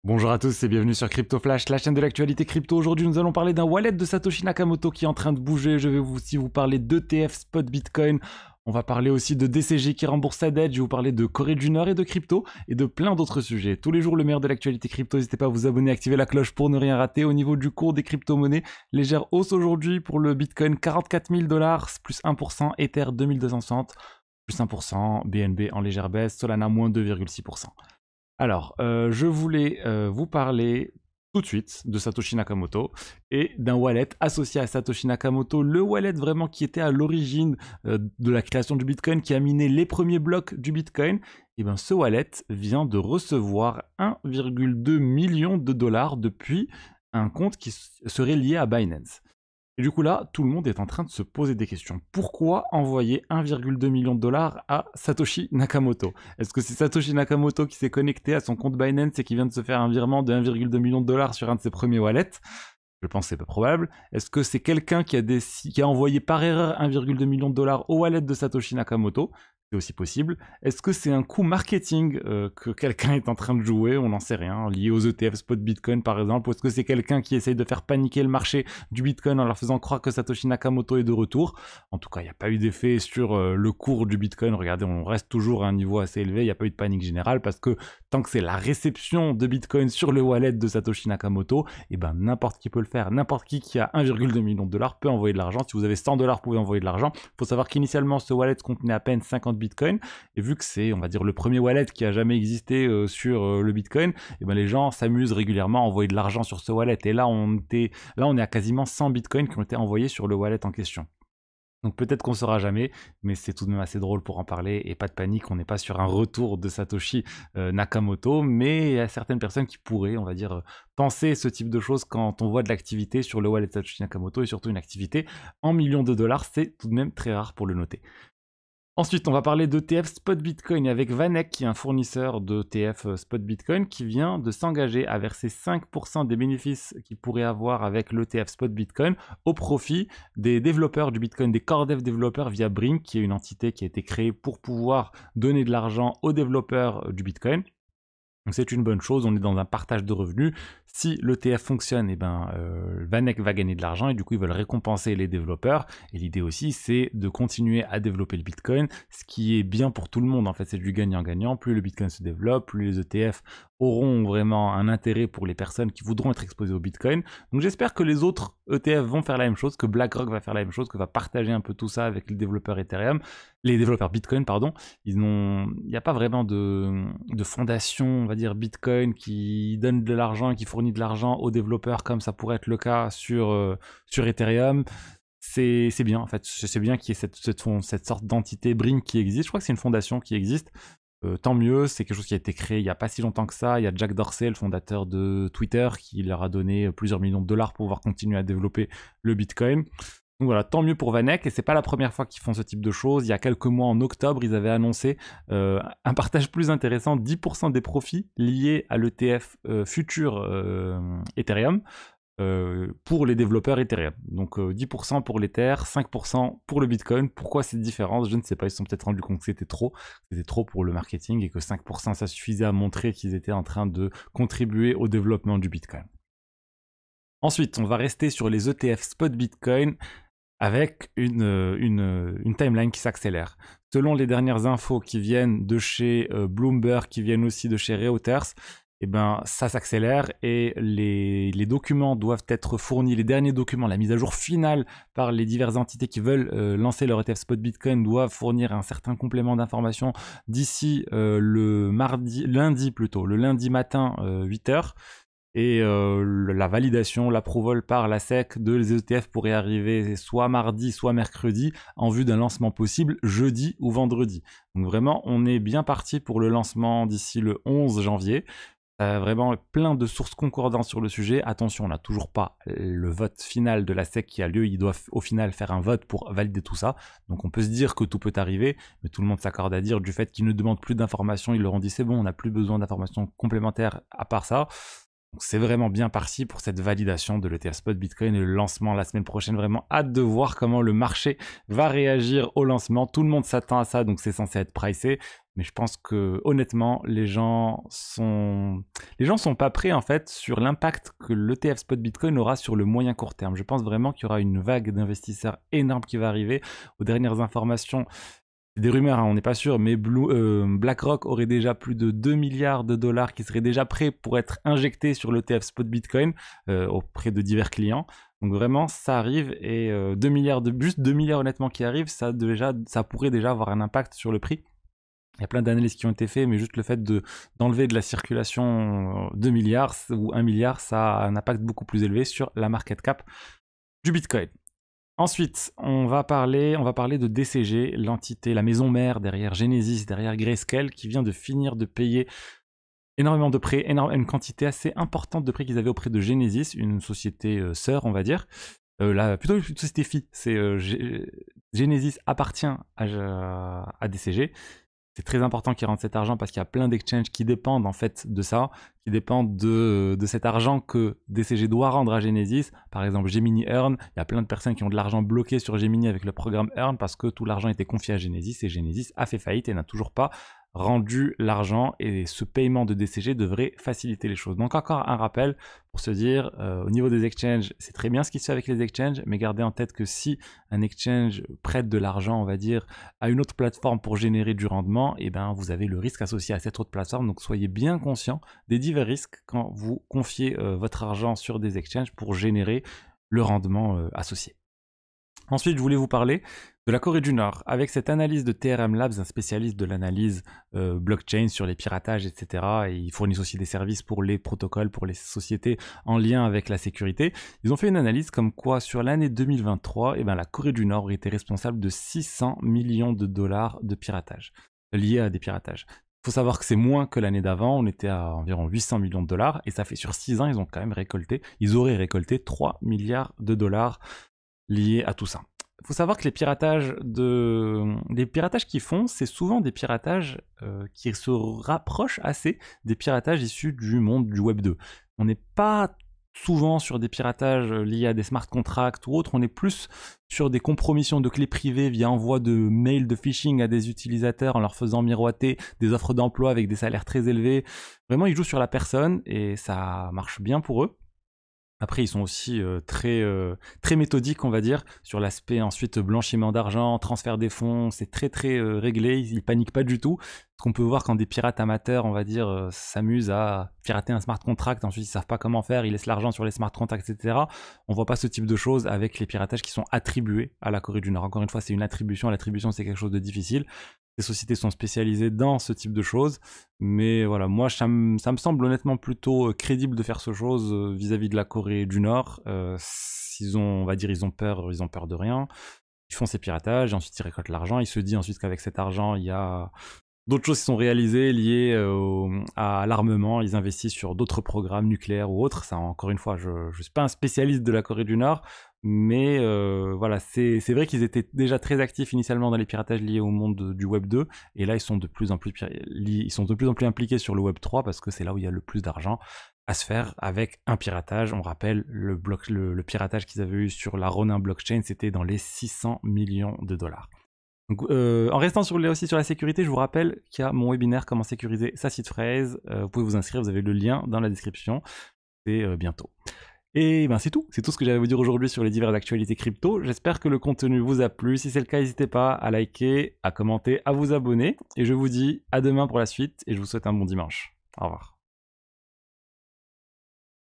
Bonjour à tous et bienvenue sur Crypto Flash, la chaîne de l'actualité crypto. Aujourd'hui, nous allons parler d'un wallet de Satoshi Nakamoto qui est en train de bouger. Je vais aussi vous parler d'ETF Spot Bitcoin. On va parler aussi de DCG qui rembourse sa dette. Je vais vous parler de Corée du Nord et de crypto et de plein d'autres sujets. Tous les jours, le meilleur de l'actualité crypto. N'hésitez pas à vous abonner, activer la cloche pour ne rien rater. Au niveau du cours des crypto-monnaies, légère hausse aujourd'hui pour le Bitcoin, 44 000 $, plus 1%, Ether 2260, plus 1%, BNB en légère baisse, Solana moins 2,6%. Alors, je voulais vous parler tout de suite de Satoshi Nakamoto et d'un wallet associé à Satoshi Nakamoto, le wallet vraiment qui était à l'origine de la création du Bitcoin, qui a miné les premiers blocs du Bitcoin. Et bien ce wallet vient de recevoir 1,2 million de dollars depuis un compte qui serait lié à Binance. Et du coup là, tout le monde est en train de se poser des questions. Pourquoi envoyer 1,2 million de dollars à Satoshi Nakamoto? Est-ce que c'est Satoshi Nakamoto qui s'est connecté à son compte Binance et qui vient de se faire un virement de 1,2 million de dollars sur un de ses premiers wallets? Je pense que c'est pas probable. Est-ce que c'est quelqu'un qui a envoyé par erreur 1,2 million de dollars au wallet de Satoshi Nakamoto? C'est aussi possible. Est-ce que c'est un coup marketing que quelqu'un est en train de jouer? On n'en sait rien, lié aux ETF spot Bitcoin par exemple. Ou est-ce que c'est quelqu'un qui essaye de faire paniquer le marché du Bitcoin en leur faisant croire que Satoshi Nakamoto est de retour? En tout cas, il n'y a pas eu d'effet sur le cours du Bitcoin. Regardez, on reste toujours à un niveau assez élevé. Il n'y a pas eu de panique générale parce que tant que c'est la réception de Bitcoin sur le wallet de Satoshi Nakamoto, et ben n'importe qui peut le faire. N'importe qui a 1,2 million de dollars peut envoyer de l'argent. Si vous avez 100 dollars, vous pouvez envoyer de l'argent. Il faut savoir qu'initialement, ce wallet contenait à peine 50 Bitcoin. Et vu que c'est, on va dire, le premier wallet qui a jamais existé sur le Bitcoin, et ben les gens s'amusent régulièrement à envoyer de l'argent sur ce wallet. Et là, on est à quasiment 100 Bitcoins qui ont été envoyés sur le wallet en question. Donc peut-être qu'on ne saura jamais, mais c'est tout de même assez drôle pour en parler. Et pas de panique, on n'est pas sur un retour de Satoshi Nakamoto, mais il y a certaines personnes qui pourraient, on va dire, penser ce type de choses quand on voit de l'activité sur le wallet de Satoshi Nakamoto, et surtout une activité en millions de dollars. C'est tout de même très rare pour le noter. Ensuite, on va parler d'ETF Spot Bitcoin avec Vanek, qui est un fournisseur d'ETF Spot Bitcoin, qui vient de s'engager à verser 5% des bénéfices qu'il pourrait avoir avec l'ETF Spot Bitcoin au profit des développeurs du Bitcoin, des core dev développeurs via Brink, qui est une entité qui a été créée pour pouvoir donner de l'argent aux développeurs du Bitcoin. Donc c'est une bonne chose, on est dans un partage de revenus. Si l'ETF fonctionne, et Vanek va gagner de l'argent et du coup ils veulent récompenser les développeurs. Et l'idée aussi c'est de continuer à développer le Bitcoin, ce qui est bien pour tout le monde en fait, c'est du gagnant-gagnant. Plus le Bitcoin se développe, plus les ETF auront vraiment un intérêt pour les personnes qui voudront être exposées au Bitcoin. Donc j'espère que les autres ETF vont faire la même chose, que BlackRock va faire la même chose, que va partager un peu tout ça avec les développeurs Ethereum, les développeurs Bitcoin pardon. Il n'y a pas vraiment de fondation, on va dire Bitcoin, qui donne de l'argent et qui fournit de l'argent aux développeurs comme ça pourrait être le cas sur Ethereum. C'est bien en fait, c'est bien qu'il y ait cette sorte d'entité Brink qui existe. Je crois que c'est une fondation qui existe. Tant mieux, c'est quelque chose qui a été créé il n'y a pas si longtemps que ça. Il y a Jack Dorsey, le fondateur de Twitter, qui leur a donné plusieurs millions de dollars pour pouvoir continuer à développer le Bitcoin. Donc voilà, tant mieux pour Vanek, et c'est pas la première fois qu'ils font ce type de choses. Il y a quelques mois, en octobre, ils avaient annoncé un partage plus intéressant, 10% des profits liés à l'ETF futur Ethereum pour les développeurs Ethereum. Donc 10% pour l'Ether, 5% pour le Bitcoin. Pourquoi cette différence? Je ne sais pas, ils se sont peut-être rendus compte que c'était trop pour le marketing et que 5% ça suffisait à montrer qu'ils étaient en train de contribuer au développement du Bitcoin. Ensuite, on va rester sur les ETF spot Bitcoin avec une timeline qui s'accélère. Selon les dernières infos qui viennent de chez Bloomberg, qui viennent aussi de chez Reuters, et ça s'accélère et les documents doivent être fournis, les derniers documents, la mise à jour finale par les diverses entités qui veulent lancer leur ETF Spot Bitcoin doivent fournir un certain complément d'information d'ici le lundi matin 8h. Et la validation, l'approval par la SEC de les ETF pourrait arriver soit mardi, soit mercredi, en vue d'un lancement possible jeudi ou vendredi. Donc vraiment, on est bien parti pour le lancement d'ici le 11 janvier. Vraiment plein de sources concordantes sur le sujet. Attention, on n'a toujours pas le vote final de la SEC qui a lieu. Ils doivent au final faire un vote pour valider tout ça. Donc on peut se dire que tout peut arriver, mais tout le monde s'accorde à dire du fait qu'ils ne demandent plus d'informations. Ils leur ont dit c'est bon, on n'a plus besoin d'informations complémentaires à part ça. Donc c'est vraiment bien parti pour cette validation de l'ETH Spot Bitcoin et le lancement la semaine prochaine. Vraiment hâte de voir comment le marché va réagir au lancement. Tout le monde s'attend à ça, donc c'est censé être pricé. mais je pense que honnêtement, les gens sont pas prêts en fait sur l'impact que l'ETF spot Bitcoin aura sur le moyen court terme. Je pense vraiment qu'il y aura une vague d'investisseurs énorme qui va arriver. Aux dernières informations, c'est des rumeurs, hein, on n'est pas sûr, mais BlackRock aurait déjà plus de 2 milliards de dollars qui seraient déjà prêts pour être injectés sur l'ETF spot Bitcoin auprès de divers clients. Donc vraiment, ça arrive et 2 milliards juste 2 milliards honnêtement qui arrivent, ça pourrait déjà avoir un impact sur le prix. Il y a plein d'analyses qui ont été faites, mais juste le fait d'enlever de la circulation 2 milliards ou 1 milliard, ça a un impact beaucoup plus élevé sur la market cap du Bitcoin. Ensuite, on va parler de DCG, l'entité, la maison mère derrière Genesis, derrière Grayscale, qui vient de finir de payer énormément de prêts, une quantité assez importante de prêts qu'ils avaient auprès de Genesis, une société sœur, on va dire. Plutôt une société fille. Genesis appartient à DCG. C'est très important qu'ils rendent cet argent parce qu'il y a plein d'exchanges qui dépendent en fait de ça, qui dépendent de cet argent que DCG doit rendre à Genesis. Par exemple, Gemini Earn, il y a plein de personnes qui ont de l'argent bloqué sur Gemini avec le programme Earn parce que tout l'argent était confié à Genesis et Genesis a fait faillite et n'a toujours pas rendu l'argent, et ce paiement de DCG devrait faciliter les choses. Donc encore un rappel pour se dire, au niveau des exchanges, c'est très bien ce qui se fait avec les exchanges, mais gardez en tête que si un exchange prête de l'argent, on va dire, à une autre plateforme pour générer du rendement, et ben vous avez le risque associé à cette autre plateforme, donc soyez bien conscient des divers risques quand vous confiez votre argent sur des exchanges pour générer le rendement associé. Ensuite, je voulais vous parler de la Corée du Nord. Avec cette analyse de TRM Labs, un spécialiste de l'analyse blockchain sur les piratages, etc. Et ils fournissent aussi des services pour les protocoles, pour les sociétés en lien avec la sécurité. Ils ont fait une analyse comme quoi sur l'année 2023, eh ben, la Corée du Nord était responsable de 600 millions de dollars de piratage, liés à des piratages. Il faut savoir que c'est moins que l'année d'avant, on était à environ 800 millions de dollars, et ça fait sur 6 ans, ils auraient récolté 3 milliards de dollars liés à tout ça. Il faut savoir que les piratages qu'ils font, c'est souvent des piratages qui se rapprochent assez des piratages issus du monde du Web 2. On n'est pas souvent sur des piratages liés à des smart contracts ou autres, on est plus sur des compromissions de clés privées via envoi de mails de phishing à des utilisateurs en leur faisant miroiter des offres d'emploi avec des salaires très élevés. Vraiment, ils jouent sur la personne et ça marche bien pour eux. Après, ils sont aussi très méthodiques, on va dire, sur l'aspect ensuite blanchiment d'argent, transfert des fonds, c'est très réglé, ils paniquent pas du tout. Ce qu'on peut voir quand des pirates amateurs, on va dire, s'amusent à pirater un smart contract, ensuite ils savent pas comment faire, ils laissent l'argent sur les smart contracts, etc. On voit pas ce type de choses avec les piratages qui sont attribués à la Corée du Nord. Encore une fois, c'est une attribution, l'attribution c'est quelque chose de difficile. Les sociétés sont spécialisées dans ce type de choses, mais voilà, moi ça me semble honnêtement plutôt crédible de faire ce chose vis-à-vis de la Corée du Nord. Ils ont peur de rien. Ils font ces piratages et ensuite ils récoltent l'argent. Ils se disent ensuite qu'avec cet argent, il y a d'autres choses qui sont réalisées liées à l'armement. Ils investissent sur d'autres programmes nucléaires ou autres. Ça, encore une fois, je ne suis pas un spécialiste de la Corée du Nord, mais voilà, c'est vrai qu'ils étaient déjà très actifs initialement dans les piratages liés au monde du Web 2, et là ils sont de plus en plus impliqués sur le Web 3 parce que c'est là où il y a le plus d'argent à se faire avec un piratage. On rappelle, le piratage qu'ils avaient eu sur la Ronin blockchain, c'était dans les 600 millions de dollars. Donc, en restant aussi sur la sécurité, je vous rappelle qu'il y a mon webinaire Comment sécuriser sa seed phrase. Vous pouvez vous inscrire, vous avez le lien dans la description. C'est bientôt. Et ben c'est tout ce que j'avais à vous dire aujourd'hui sur les diverses actualités crypto. J'espère que le contenu vous a plu. Si c'est le cas, n'hésitez pas à liker, à commenter, à vous abonner. Et je vous dis à demain pour la suite et je vous souhaite un bon dimanche. Au revoir.